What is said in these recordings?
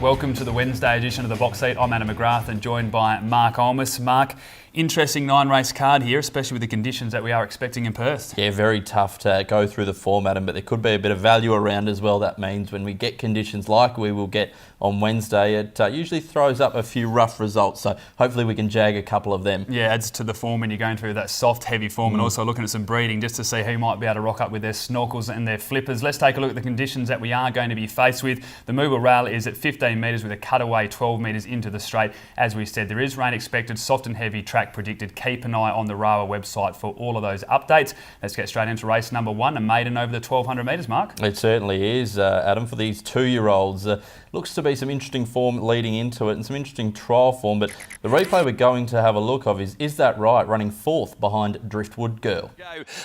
Welcome to the Wednesday edition of the Box Seat. I'm Adam McGrath and joined by Mark Olmos. Mark, interesting 9-race card here, especially with the conditions that we are expecting in Perth. Yeah, very tough to go through the form, Adam, but there could be a bit of value around as well. That means when we get conditions like we will get on Wednesday, it usually throws up a few rough results, so hopefully we can jag a couple of them. Yeah, adds to the form when you're going through that soft, heavy form and also looking at some breeding just to see who might be able to rock up with their snorkels and their flippers. Let's take a look at the conditions that we are going to be faced with. The Moogle Rail is at 15 metres with a cutaway 12 metres into the straight. As we said, there is rain expected, soft and heavy track predicted. Keep an eye on the RAWA website for all of those updates. Let's get straight into race number 1, a maiden over the 1200 metres, Mark. It certainly is, Adam, for these 2-year-olds. Looks to be some interesting form leading into it and some interesting trial form, but the replay we're going to have a look of is that right, running 4th behind Driftwood Girl.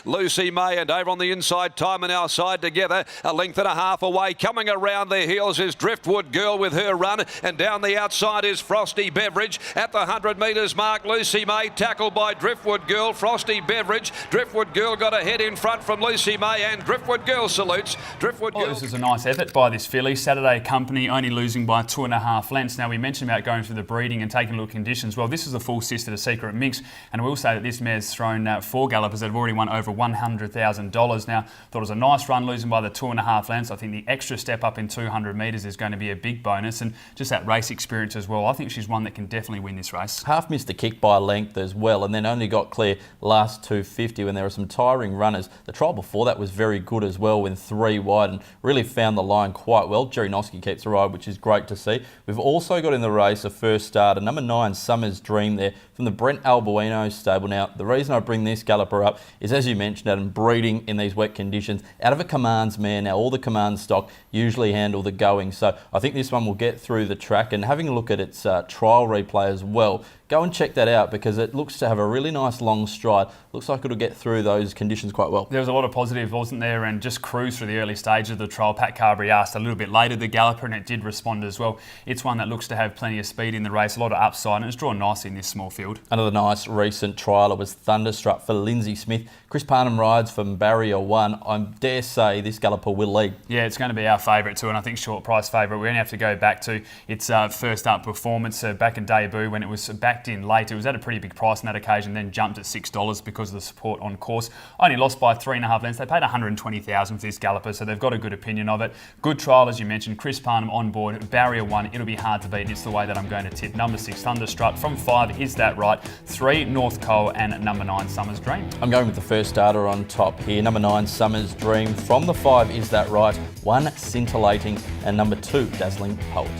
Lucy May and over on the inside, time and our side together, a length and a half away. Coming around their heels is Driftwood Girl with her run, and down the outside is Frosty Beveridge. At the 100 metres mark, Lucy May tackled by Driftwood Girl, Frosty Beveridge. Driftwood Girl got ahead in front from Lucy May, and Driftwood Girl salutes. Driftwood Girl. This is a nice effort by this filly. Saturday Company only losing by 2.5 lengths. Now, we mentioned about going through the breeding and taking a look at conditions. Well, this is a full sister to Secret Minx, and we'll say that this mare's thrown 4 gallopers that have already won over $100,000. Now, thought it was a nice run losing by the 2.5 lengths. I think the extra step up in 200 metres is going to be a big bonus, and just that race experience as well. I think she's one that can definitely win this race. Half missed the kick by length as well, and then only got clear last 250 when there were some tiring runners. The trial before that was very good as well, when 3 wide, and really found the line quite well. Jerry Noski keeps the ride, which is great to see. We've also got in the race a first starter, number 9, Summer's Dream there, from the Brent Albuino stable. Now, the reason I bring this galloper up is, as you mentioned, Adam, breeding in these wet conditions out of a Commands mare. Now, all the Commands stock usually handle the going, so I think this one will get through the track. And having a look at its trial replay as well, go and check that out because it looks to have a really nice long stride. Looks like it'll get through those conditions quite well. There was a lot of positive, wasn't there? And just cruise through the early stages of the trial. Pat Carberry asked a little bit later the galloper, and it did respond as well. It's one that looks to have plenty of speed in the race, a lot of upside, and it's drawn nicely in this small field. Another nice recent trialer was Thunderstruck for Lindsay Smith. Chris Parnham rides from Barrier 1. I dare say this galloper will lead. Yeah, it's going to be our favourite too, and I think short price favourite. We only have to go back to its first up performance back in debut when it was backed in late. It was at a pretty big price on that occasion, then jumped at $6 because of the support on course. Only lost by 3.5 lengths. They paid $120,000 for this galloper, so they've got a good opinion of it. Good trial, as you mentioned. Chris Parnham on board. Barrier 1, it'll be hard to beat. It's the way that I'm going to tip. Number 6, Thunderstruck. From 5, Is That Right? 3, North Cole, and number 9, Summer's Dream. I'm going with the first starter on top here. Number 9, Summer's Dream. From the 5, Is That Right? 1, Scintillating, and number 2, Dazzling Poet.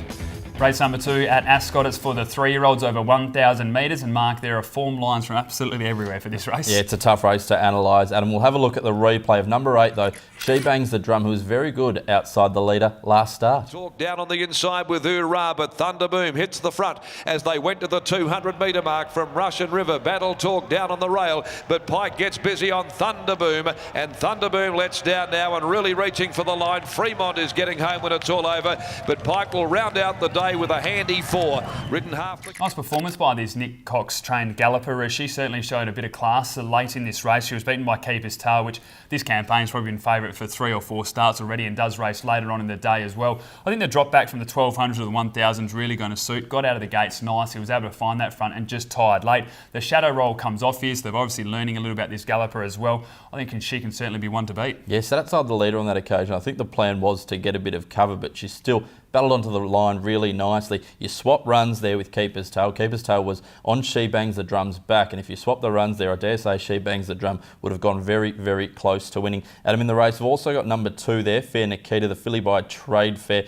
Race number 2 at Ascot. It's for the 3-year-olds over 1,000 metres. And Mark, there are form lines from absolutely everywhere for this race. Yeah, it's a tough race to analyse, Adam. We'll have a look at the replay of number 8, though. She Bangs the Drum, who was very good outside the leader last start. Talk down on the inside with Hoorah, but Thunderboom hits the front as they went to the 200-metre mark from Russian River. Battle Talk down on the rail, but Pike gets busy on Thunderboom, and Thunderboom lets down now and really reaching for the line. Fremont is getting home when it's all over, but Pike will round out the day with a handy 4. Ridden half. Nice performance by this Nick Cox trained galloper. She certainly showed a bit of class late in this race. She was beaten by Keeper's Tail, which this campaign's probably been favourite for 3 or 4 starts already and does race later on in the day as well. I think the drop back from the 1200 to the 1000 is really going to suit. Got out of the gates nice. He was able to find that front and just tired late. The shadow roll comes off here, so they're obviously learning a little about this galloper as well. I think she can certainly be one to beat. Yeah, sat outside the leader on that occasion. I think the plan was to get a bit of cover, but she's still battled onto the line really nicely. You swap runs there with Keeper's Tail. Keeper's Tail was on She Bangs the Drum's back, and if you swap the runs there, I dare say She Bangs the Drum would have gone very, very close to winning. Adam, in the race, we've also got number 2 there, Fair Nikita, the filly by Trade Fair.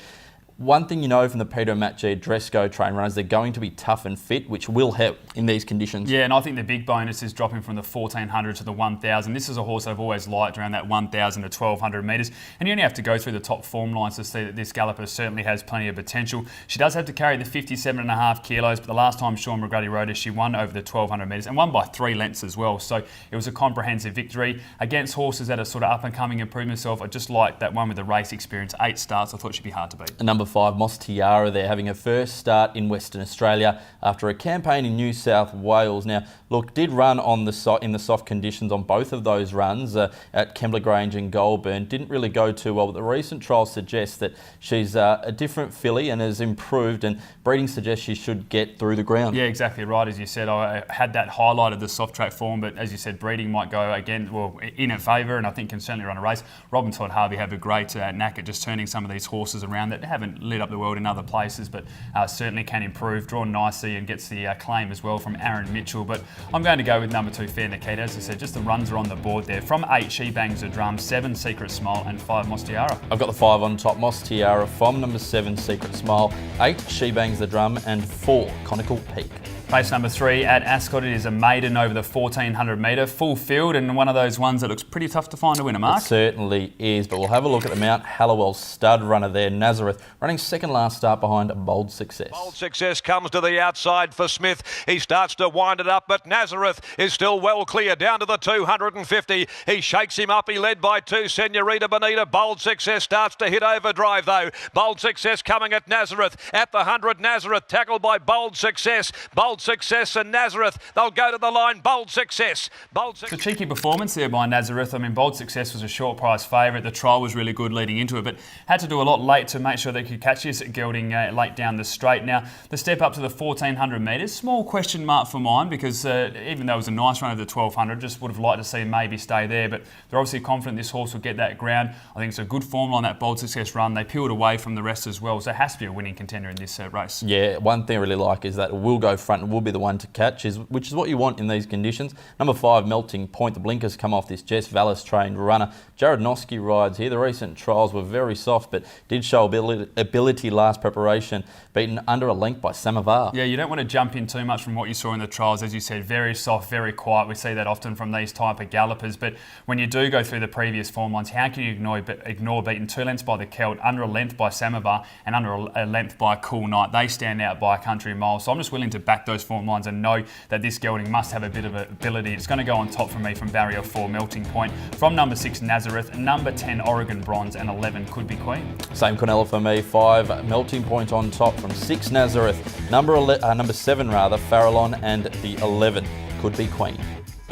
One thing you know from the Peter and Matt G Dresco train runners, they're going to be tough and fit, which will help in these conditions. Yeah, and I think the big bonus is dropping from the 1400 to the 1000. This is a horse I've always liked around that 1000 to 1200 metres, and you only have to go through the top form lines to see that this galloper certainly has plenty of potential. She does have to carry the 57.5 kilos, but the last time Sean McGrady rode her, she won over the 1200 metres and won by 3 lengths as well. So it was a comprehensive victory against horses that are sort of up and coming and proving themselves. I just like that one with the race experience. 8 starts, I thought she'd be hard to beat. And number 5, Moss Tiara there, having her first start in Western Australia after a campaign in New South Wales. Now, look, did run on in the soft conditions on both of those runs at Kembla Grange and Goulburn. Didn't really go too well, but the recent trials suggest that she's a different filly and has improved, and breeding suggests she should get through the ground. Yeah, exactly right. As you said, I had that highlighted the soft track form, but as you said, breeding might go again, well, in her favour, and I think can certainly run a race. Rob and Todd Harvey have a great knack at just turning some of these horses around that haven't lit up the world in other places, but certainly can improve. Drawn nicely and gets the claim as well from Aaron Mitchell. But I'm going to go with number 2, Fair Nikita. As I said, just the runs are on the board there. From 8, She Bangs a Drum, 7, Secret Smile, and 5, Moss Tiara. I've got the 5 on top, Moss Tiara. From number 7, Secret Smile. 8, She Bangs the Drum, and 4, Conical Peak. Race number 3 at Ascot. It is a maiden over the 1400 metre, full field, and one of those ones that looks pretty tough to find a winner, Mark. It certainly is, but we'll have a look at the Mount Hallowell stud runner there, Nazareth, running second last start behind Bold Success. Bold Success comes to the outside for Smith. He starts to wind it up, but Nazareth is still well clear down to the 250. He shakes him up. He led by 2, Senorita Bonita. Bold Success starts to hit overdrive though. Bold Success coming at Nazareth. At the 100, Nazareth tackled by Bold Success. Bold Success and Nazareth, they'll go to the line. Bold Success. It's a cheeky performance there by Nazareth. I mean, Bold Success was a short price favourite. The trial was really good leading into it, but had to do a lot late to make sure they could catch this at Gelding late down the straight. Now, the step up to the 1400 metres, small question mark for mine, because even though it was a nice run of the 1200, just would have liked to see him maybe stay there, but they're obviously confident this horse will get that ground. I think it's a good form line, that Bold Success run. They peeled away from the rest as well, so it has to be a winning contender in this race. Yeah, one thing I really like is that it will go front and will be the one to catch, which is what you want in these conditions. Number 5, Melting Point. The blinkers come off this Jess Vallis trained runner. Jared Noski rides here. The recent trials were very soft, but did show ability last preparation, beaten under a length by Samovar. Yeah, you don't want to jump in too much from what you saw in the trials. As you said, very soft, very quiet. We see that often from these type of gallopers, but when you do go through the previous form lines, how can you ignore beaten 2 lengths by the Celt, under a length by Samovar, and under a length by Cool Night? They stand out by a country mile, so I'm just willing to back those form lines and know that this gelding must have a bit of ability. It's going to go on top for me from barrier 4, Melting Point. From number 6, Nazareth, number 10, Oregon Bronze, and 11, Could Be Queen. Same Cornella for me. 5, Melting Point on top. From 6, Nazareth, number 7 Farallon, and the 11, Could Be Queen.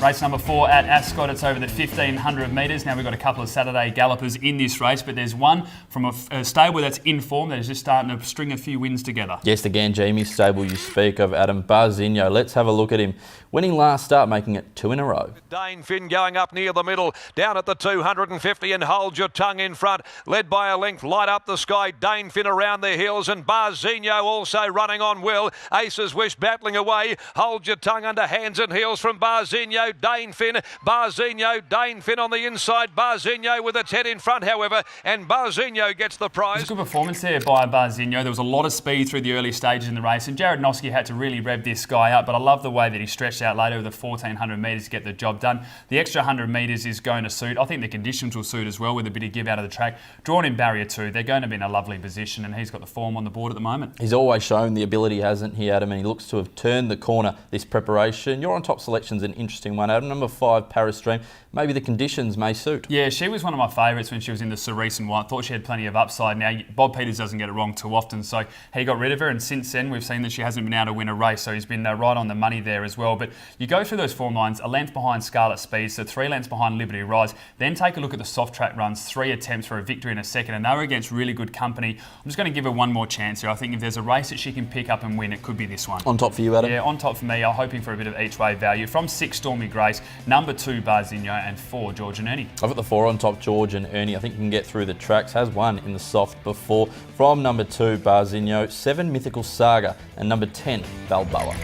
Race number 4 at Ascot. It's over the 1500 metres. Now we've got a couple of Saturday gallopers in this race, but there's one from a stable that's in form that is just starting to string a few wins together. Yes, again, Jamie's stable you speak of, Adam. Barzinho. Let's have a look at him. Winning last start, making it 2 in a row. Dane Finn going up near the middle, down at the 250, and Hold Your Tongue in front, led by a length, Light Up the Sky. Dane Finn around the hills, and Barzinho also running on well. Ace's Wish battling away. Hold Your Tongue under hands and heels from Barzinho. Dane Finn, Barzinho, Dane Finn on the inside. Barzinho with its head in front, however, and Barzinho gets the prize. It's a good performance there by Barzinho. There was a lot of speed through the early stages in the race, and Jared Noski had to really rev this guy up, but I love the way that he stretched out later with the 1400 metres to get the job done. The extra 100 metres is going to suit. I think the conditions will suit as well, with a bit of give out of the track. Drawn in barrier 2, they're going to be in a lovely position, and he's got the form on the board at the moment. He's always shown the ability, hasn't he, Adam? And he looks to have turned the corner this preparation. Your on top selection's an interesting one, Adam. Number 5, Paris Dream. Maybe the conditions may suit. Yeah, she was one of my favourites when she was in the Cerise and White. Thought she had plenty of upside. Now, Bob Peters doesn't get it wrong too often, so he got rid of her, and since then we've seen that she hasn't been able to win a race, so he's been right on the money there as well. But you go through those form lines, a length behind Scarlet Speed, so 3 lengths behind Liberty Rise, then take a look at the soft track runs, 3 attempts for a victory in a second, and they were against really good company. I'm just going to give her one more chance here. I think if there's a race that she can pick up and win, it could be this one. On top for you, Adam? Yeah, on top for me. I'm hoping for a bit of each way value. From 6, Stormy Grace, number 2, Barzinho, and 4, George and Ernie. I've got the 4 on top, George and Ernie. I think you can get through the tracks. Has won in the soft before. From number 2, Barzinho, 7, Mythical Saga, and number 10, Balboa.